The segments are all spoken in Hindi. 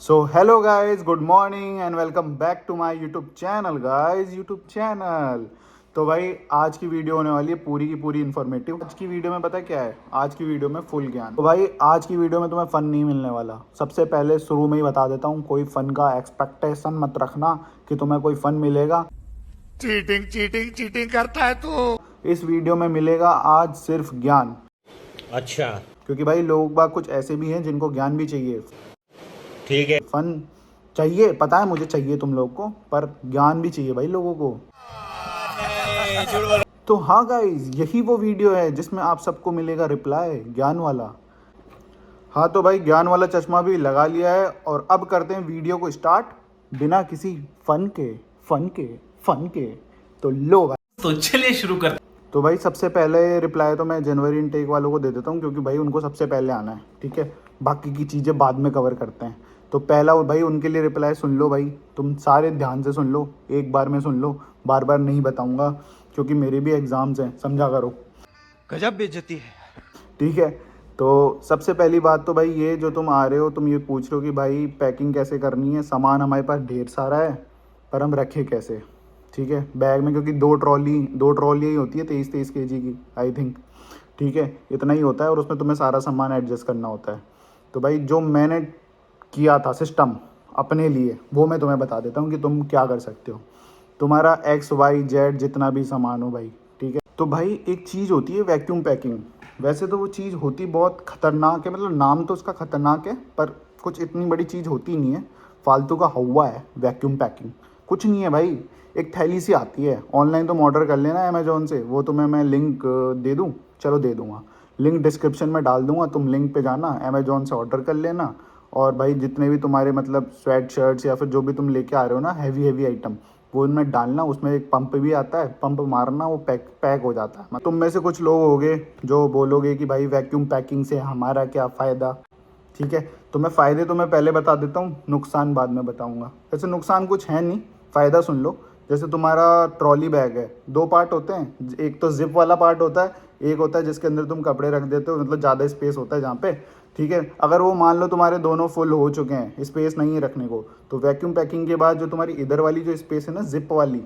So hello guys, good morning and welcome back to my YouTube channel guys, YouTube channel. तो भाई आज की वीडियो होने वाली है पूरी की पूरी इन्फॉर्मेटिव। आज की वीडियो में पता है क्या है? आज की वीडियो में फुल ज्ञान। तो भाई आज की वीडियो में तुम्हें फन नहीं मिलने वाला। सबसे पहले शुरू में ही बता देता हूँ, कोई फन का एक्सपेक्टेशन मत रखना कि तुम्हें कोई फन मिलेगा। चीटिंग चीटिंग चीटिंग करता है तू। इस वीडियो में मिलेगा आज सिर्फ ज्ञान। अच्छा, क्योंकि भाई लोग बाग कुछ ऐसे भी हैं जिनको ज्ञान भी चाहिए, ठीक है। फन चाहिए, पता है मुझे चाहिए तुम लोग को, पर ज्ञान भी चाहिए भाई लोगों को। तो हाँ गाइज, यही वो वीडियो है जिसमें आप सबको मिलेगा रिप्लाई ज्ञान वाला। हाँ तो भाई ज्ञान वाला चश्मा भी लगा लिया है और अब करते हैं वीडियो को स्टार्ट बिना किसी फन के। तो लो भाई, तो चलिए शुरू करते। तो भाई सबसे पहले रिप्लाई तो मैं जनवरी इनटेक वालों को दे देता हूँ, क्योंकि भाई उनको सबसे पहले आना है, ठीक है। बाकी की चीज़ें बाद में कवर करते हैं। तो पहला भाई उनके लिए रिप्लाई सुन लो भाई, तुम सारे ध्यान से सुन लो, एक बार में सुन लो, बार बार नहीं बताऊँगा क्योंकि मेरे भी एग्ज़ाम्स हैं, समझा करो। गजब बेइज्जती है। ठीक है, तो सबसे पहली बात तो भाई ये जो तुम आ रहे हो, तुम ये पूछ रहे हो कि भाई पैकिंग कैसे करनी है। सामान हमारे पास ढेर सारा है, पर हम रखे कैसे, ठीक है, बैग में। क्योंकि दो ट्रॉली ही होती है 23 kg की, आई थिंक, ठीक है, इतना ही होता है और उसमें तुम्हें सारा सामान एडजस्ट करना होता है। तो भाई जो मैंने किया था सिस्टम अपने लिए, वो मैं तुम्हें बता देता हूँ कि तुम क्या कर सकते हो। तुम्हारा XYZ जितना भी सामान हो भाई, ठीक है। तो भाई एक चीज़ होती है वैक्यूम पैकिंग। वैसे तो वो चीज़ होती बहुत ख़तरनाक है, मतलब नाम तो उसका ख़तरनाक है, पर कुछ इतनी बड़ी चीज़ होती नहीं है, फालतू का हवा है वैक्यूम पैकिंग। कुछ नहीं है भाई, एक थैली सी आती है, ऑनलाइन तुम ऑर्डर कर लेना अमेजोन से, वो तुम्हें मैं लिंक दे दूँ, चलो दे दूँगा, लिंक डिस्क्रिप्शन में डाल दूँगा, तुम लिंक पे जाना, अमेजोन से ऑर्डर कर लेना। और भाई जितने भी तुम्हारे मतलब स्वेट शर्ट्स या फिर जो भी तुम लेके आ रहे हो ना, हैवी आइटम, वो इनमें डालना। उसमें एक पंप भी आता है, पंप मारना, वो पैक हो जाता है। तुम में से कुछ लोग होगे जो बोलोगे कि भाई वैक्यूम पैकिंग से हमारा क्या फ़ायदा, ठीक है। तो मैं फ़ायदे तो मैं पहले बता देता हूँ, नुकसान बाद में बताऊँगा। वैसे नुकसान कुछ है नहीं, फ़ायदा सुन लो। जैसे तुम्हारा ट्रॉली बैग है, दो पार्ट होते हैं, एक तो जिप वाला पार्ट होता है, एक होता है जिसके अंदर तुम कपड़े रख देते हो, मतलब ज़्यादा स्पेस होता है जहाँ पे, ठीक है। अगर वो मान लो तुम्हारे दोनों फुल हो चुके हैं, स्पेस नहीं है रखने को, तो वैक्यूम पैकिंग के बाद जो तुम्हारी इधर वाली जो स्पेस है ना, जिप वाली,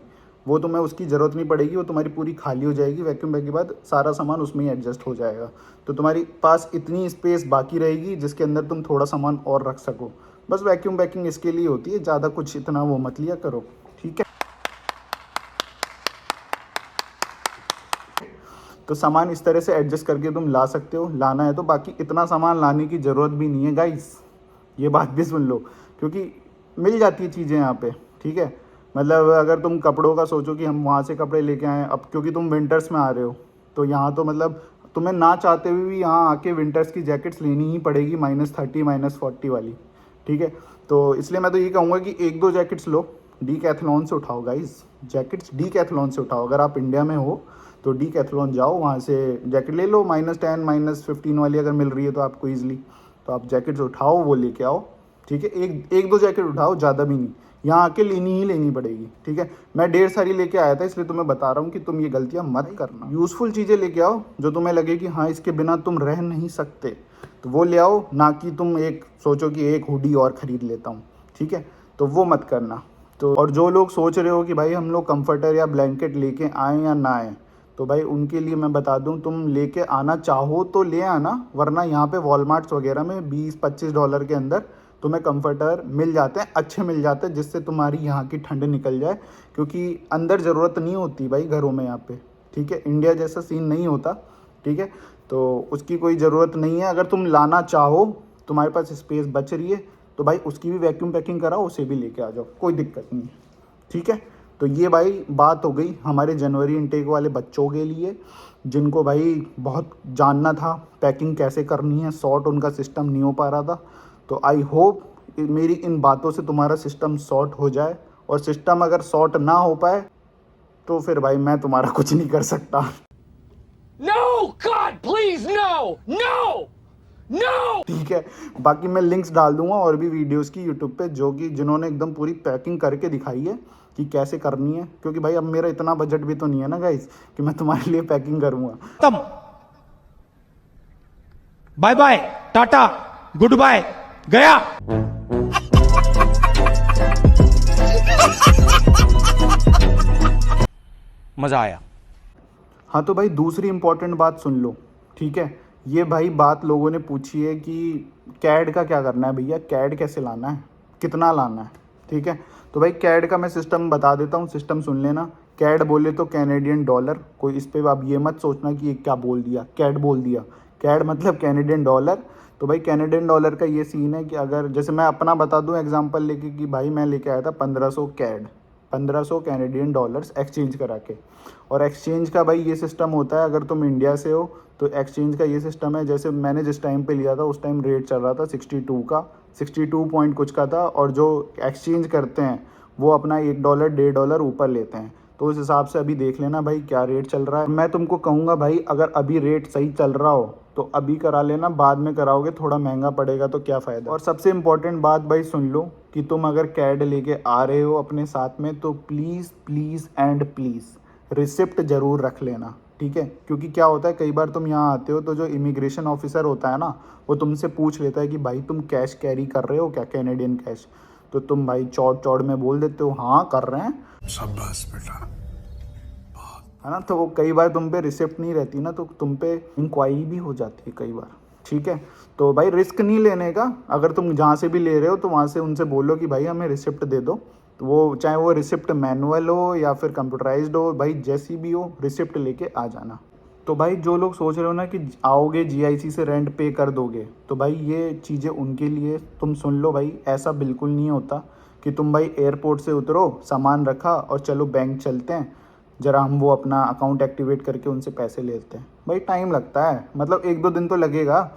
वो तुम्हें उसकी ज़रूरत नहीं पड़ेगी, वो तुम्हारी पूरी खाली हो जाएगी। वैक्यूम पैक के बाद सारा सामान उसमें ही एडजस्ट हो जाएगा, तो तुम्हारी पास इतनी स्पेस बाकी रहेगी जिसके अंदर तुम थोड़ा सामान और रख सको। बस वैक्यूम पैकिंग इसके लिए होती है, ज़्यादा कुछ इतना वो मत लिया करो, ठीक है। तो सामान इस तरह से एडजस्ट करके तुम ला सकते हो, लाना है तो। बाकी इतना सामान लाने की ज़रूरत भी नहीं है गाइस, ये बात भी सुन लो, क्योंकि मिल जाती है चीज़ें यहाँ पे, ठीक है। मतलब अगर तुम कपड़ों का सोचो कि हम वहाँ से कपड़े लेके आएँ, अब क्योंकि तुम विंटर्स में आ रहे हो, तो यहाँ तो मतलब तुम्हें ना चाहते हुए भी यहाँ आके विंटर्स की जैकेट्स लेनी ही पड़ेगी, -30 -40 वाली, ठीक है। तो इसलिए मैं तो ये कहूँगा कि एक दो जैकेट्स लो, डीकैथलॉन से उठाओ गाइस, जैकेट्स डीकैथलॉन से उठाओ। अगर आप इंडिया में हो तो डीकैथलॉन जाओ, वहाँ से जैकेट ले लो, -10 -15 वाली अगर मिल रही है तो आपको ईजिली, तो आप जैकेट्स उठाओ, वो लेके आओ, ठीक है। एक दो जैकेट उठाओ, ज़्यादा भी नहीं, यहाँ आके लेनी ही लेनी पड़ेगी, ठीक है। मैं ढेर सारी लेके आया था, इसलिए तुम्हें बता रहा हूँ कि तुम ये गलतियाँ मत करना। यूज़फुल चीज़ें लेके आओ जो तुम्हें लगे कि हाँ इसके बिना तुम रह नहीं सकते, तो वो ले आओ, ना कि तुम एक सोचो कि एक हुडी और ख़रीद लेता हूँ, ठीक है, तो वो मत करना। तो और जो लोग सोच रहे हो कि भाई हम लोग कंफर्टर या ब्लैंकेट लेके आएँ या ना आएँ, तो भाई उनके लिए मैं बता दूं, तुम लेके आना चाहो तो ले आना, वरना यहाँ पे वॉलमार्ट्स वगैरह में $20-25 के अंदर तुम्हें कंफर्टर मिल जाते हैं, अच्छे मिल जाते हैं, जिससे तुम्हारी यहाँ की ठंड निकल जाए। क्योंकि अंदर ज़रूरत नहीं होती भाई घरों में यहाँ पे, ठीक है, इंडिया जैसा सीन नहीं होता, ठीक है। तो उसकी कोई ज़रूरत नहीं है। अगर तुम लाना चाहो, तुम्हारे पास स्पेस बच रही है, तो भाई उसकी भी वैक्यूम पैकिंग कराओ, उसे भी लेके आ जाओ, कोई दिक्कत नहीं है, ठीक है। तो ये भाई बात हो गई हमारे जनवरी इनटेक वाले बच्चों के लिए, जिनको भाई बहुत जानना था पैकिंग कैसे करनी है, सॉर्ट उनका सिस्टम नहीं हो पा रहा था। तो आई होप मेरी इन बातों से तुम्हारा सिस्टम सॉर्ट हो जाए, और सिस्टम अगर सॉर्ट ना हो पाए तो फिर भाई मैं तुम्हारा कुछ नहीं कर सकता। No, God, please, no, no, no! ठीक है, बाकी मैं लिंक्स डाल दूंगा और भी वीडियोस की यूट्यूब पे, जो कि जिन्होंने एकदम पूरी पैकिंग करके दिखाई है कि कैसे करनी है। क्योंकि भाई अब मेरा इतना बजट भी तो नहीं है ना गाइस कि मैं तुम्हारे लिए पैकिंग करूँगा। खत्म। Bye bye, tata, goodbye, गया। मजा आया। हाँ तो भाई दूसरी इंपॉर्टेंट बात सुन लो, ठीक है। ये भाई बात लोगों ने पूछी है कि कैड का क्या करना है भैया, कैड कैसे लाना है, कितना लाना है, ठीक है। तो भाई कैड का मैं सिस्टम बता देता हूँ, सिस्टम सुन लेना। कैड बोले तो कैनेडियन डॉलर, कोई इस पर आप ये मत सोचना कि ये क्या बोल दिया, कैड बोल दिया। कैड मतलब कैनेडियन डॉलर। तो भाई कैनेडियन डॉलर का ये सीन है कि अगर जैसे मैं अपना बता दूं एग्जांपल लेके कि भाई मैं लेके आया था 1500 कैड, 1500 कैनेडियन डॉलर्स एक्सचेंज करा के। और एक्सचेंज का भाई ये सिस्टम होता है, अगर तुम इंडिया से हो तो एक्सचेंज का ये सिस्टम है, जैसे मैंने जिस टाइम पे लिया था उस टाइम रेट चल रहा था 62 का, 62 पॉइंट कुछ का था। और जो एक्सचेंज करते हैं वो अपना $1 $1.5 ऊपर लेते हैं। तो उस हिसाब से अभी देख लेना भाई क्या रेट चल रहा है। मैं तुमको कहूँगा भाई अगर अभी रेट सही चल रहा हो तो अभी करा लेना, बाद में कराओगे थोड़ा महंगा पड़ेगा तो क्या फ़ायदा। और सबसे इम्पोर्टेंट बात भाई सुन लो कि तुम अगर कैड लेके आ रहे हो अपने साथ में तो please please and please receipt ज़रूर रख लेना, ठीक है। क्योंकि क्या होता है कई बार तुम यहाँ आते हो तो जो इमिग्रेशन ऑफिसर होता है ना वो तुमसे पूछ लेता है कि भाई तुम कैश कैरी कर रहे हो क्या, कैनेडियन कैश। तो तुम भाई चौड़ चौड़ में बोल देते हो हाँ कर रहे हैं, शाबाश बेटा। है ना। तो वो कई बार तुम पे रिसिप्ट नहीं रहती ना तो तुम पे इंक्वायरी भी हो जाती है कई बार, ठीक है। तो भाई रिस्क नहीं लेने का, अगर तुम जहाँ से भी ले रहे हो तो वहाँ से उनसे बोलो कि भाई हमें रिसिप्ट दे दो। तो वो चाहे वो रिसिप्ट मैनुअल हो या फिर कंप्यूटराइज्ड हो, भाई जैसी भी हो रिसिप्ट लेके आ जाना। तो भाई जो लोग सोच रहे हो ना कि आओगे GIC से रेंट पे कर दोगे, तो भाई ये चीज़ें उनके लिए, तुम सुन लो भाई ऐसा बिल्कुल नहीं होता कि तुम भाई एयरपोर्ट से उतरो, सामान रखा और चलो बैंक चलते हैं ज़रा हम वो अपना अकाउंट एक्टिवेट करके उनसे पैसे लेते हैं। भाई टाइम लगता है, मतलब 1-2 दिन तो लगेगा।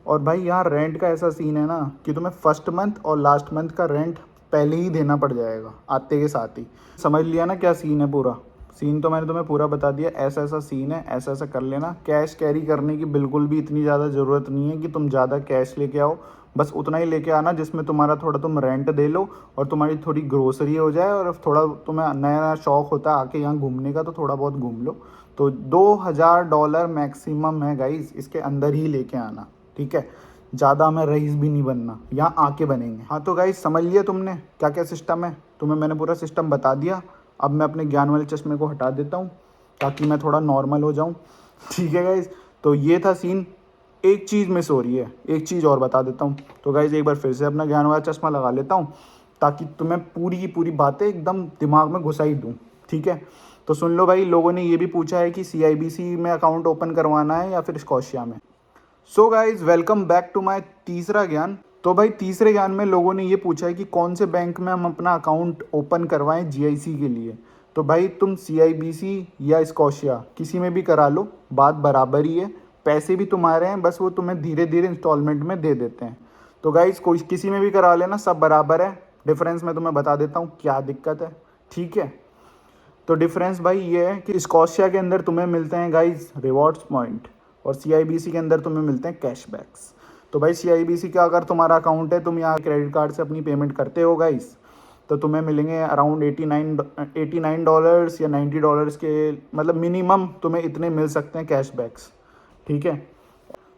और भाई यहाँ रेंट का ऐसा सीन है ना कि तुम्हें फर्स्ट मंथ और लास्ट मंथ का रेंट पहले ही देना पड़ जाएगा आते के साथ ही। समझ लिया ना क्या सीन है पूरा। सीन तो मैंने तुम्हें पूरा बता दिया, ऐसा ऐसा सीन है, ऐसा ऐसा कर लेना। कैश कैरी करने की बिल्कुल भी इतनी ज़्यादा ज़रूरत नहीं है कि तुम ज़्यादा कैश लेके आओ, बस उतना ही लेके आना जिसमें तुम्हारा थोड़ा तुम रेंट दे लो और तुम्हारी थोड़ी ग्रोसरी हो जाए। और थोड़ा तुम्हें नया नया शौक़ होता है आके यहाँ घूमने का तो थोड़ा बहुत घूम लो। तो $2000 मैक्सिमम है गाइस, इसके अंदर ही लेके आना, ठीक है। ज़्यादा हमें रईस भी नहीं बनना, यहाँ आके बनेंगे। हाँ तो गाइस समझ लिया तुमने क्या क्या सिस्टम है, तुम्हें मैंने पूरा सिस्टम बता दिया। अब मैं अपने ज्ञान वाले चश्मे को हटा देता हूँ ताकि मैं थोड़ा नॉर्मल हो जाऊँ, ठीक है गाइस। तो ये था सीन। एक चीज़ मिस हो रही है, एक चीज़ और बता देता हूँ। तो गाइस एक बार फिर से अपना ज्ञान वाला चश्मा लगा लेता हूँ ताकि तुम्हें पूरी की पूरी बातें एकदम दिमाग में घुसा ही दूँ, ठीक है। तो सुन लो भाई, लोगों ने ये भी पूछा है कि CIBC में अकाउंट ओपन करवाना है या फिर स्कॉशिया में। So guys welcome back to my तीसरा ज्ञान। तो भाई तीसरे ज्ञान में लोगों ने ये पूछा है कि कौन से बैंक में हम अपना अकाउंट ओपन करवाएं GIC के लिए। तो भाई तुम CIBC या स्कॉशिया किसी में भी करा लो, बात बराबर ही है, पैसे भी तुम्हारे हैं, बस वो तुम्हें धीरे धीरे इंस्टॉलमेंट में दे देते हैं। तो गाइज कोई किसी में भी करा लेना, सब बराबर है। डिफरेंस मैं तुम्हें बता देता हूँ क्या दिक्कत है, ठीक है। तो डिफरेंस भाई ये है कि स्कॉशिया के अंदर तुम्हें मिलते हैं गाइज रिवॉर्ड्स पॉइंट और CIBC के अंदर तुम्हें मिलते हैं कैशबैक्स। तो भाई CIBC का अगर तुम्हारा अकाउंट है, तुम यहाँ क्रेडिट कार्ड से अपनी पेमेंट करते हो गाइस, तो तुम्हें मिलेंगे अराउंड $89 या $90 के, मतलब मिनिमम तुम्हें इतने मिल सकते हैं कैशबैक्स, ठीक है।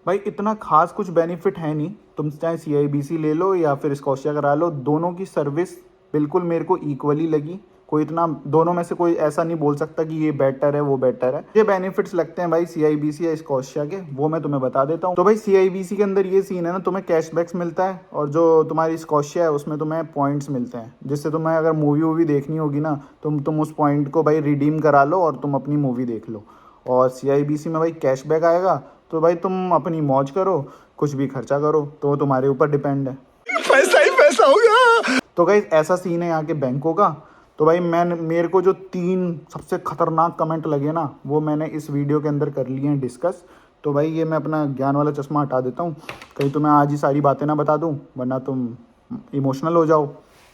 भाई इतना खास कुछ बेनिफिट है नहीं, तुम चाहे CIBC ले लो या फिर स्कॉशिया करा लो, दोनों की सर्विस बिल्कुल मेरे को इक्वली लगी। कोई इतना दोनों में से कोई ऐसा नहीं बोल सकता कि ये बेटर है वो बेटर है। ये बेनिफिट्स लगते हैं भाई CIBC या स्कॉशिया के, वो मैं तुम्हें बता देता हूँ। तो भाई CIBC के अंदर ये सीन है ना, तुम्हें कैशबैक्स मिलता है और जो तुम्हारी स्कॉशिया है उसमें तुम्हें पॉइंट्स मिलते हैं, जिससे तुम्हें अगर मूवी वूवी देखनी होगी ना तुम उस पॉइंट को भाई रिडीम करा लो और तुम अपनी मूवी देख लो। और CIBC में भाई कैशबैक आएगा तो भाई तुम अपनी मौज करो, कुछ भी खर्चा करो, तो तुम्हारे ऊपर डिपेंड है। पैसा ही पैसा हो गया। तो गाइस ऐसा सीन है यहाँ के बैंकों का। तो भाई मेरे को जो 3 सबसे खतरनाक कमेंट लगे ना वो मैंने इस वीडियो के अंदर कर लिए हैं डिस्कस। तो भाई ये मैं अपना ज्ञान वाला चश्मा हटा देता हूँ, कहीं तो मैं आज ही सारी बातें ना बता दूँ वरना तुम इमोशनल हो जाओ।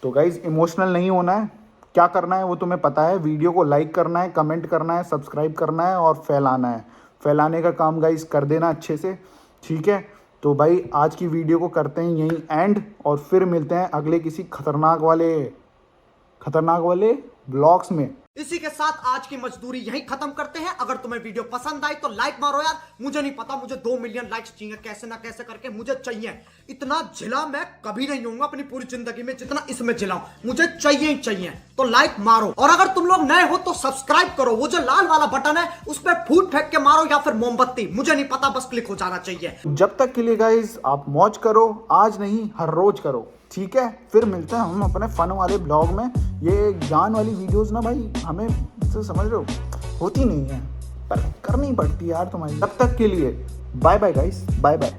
तो गाइस इमोशनल नहीं होना है, क्या करना है वो तुम्हें पता है। वीडियो को लाइक करना है, कमेंट करना है, सब्सक्राइब करना है और फैलाना है। फैलाने का काम गाइस कर देना अच्छे से, ठीक है। तो भाई आज की वीडियो को करते हैं यहीं एंड और फिर मिलते हैं अगले किसी खतरनाक वाले ब्लॉग्स में। इसी के साथ आज की मजदूरी यहीं खत्म करते हैं। अगर तुम्हें वीडियो पसंद आई तो लाइक मारो यार। मुझे नहीं पता, मुझे 2 मिलियन लाइक्स चाहिए, कैसे ना कैसे करके मुझे चाहिए। इतना झिला मैं कभी नहीं होऊंगा अपनी पूरी जिंदगी में जितना इसमें झिलाऊं, मुझे चाहिए ही चाहिए। तो लाइक मारो, और अगर तुम लोग नए हो तो सब्सक्राइब करो। वो जो लाल वाला बटन है उस पर फूट फेंक के मारो या फिर मोमबत्ती, मुझे नहीं पता, बस क्लिक हो जाना चाहिए। जब तक के लिए गाइज आप मौज करो, आज नहीं हर रोज करो, ठीक है। फिर मिलते हैं हम अपने फन वाले ब्लॉग में। ये ज्ञान वाली वीडियोस ना भाई हमें तो समझ रहे हो होती नहीं है, पर करनी पड़ती है यार तुम्हारी। तब तक के लिए bye bye guys, bye bye.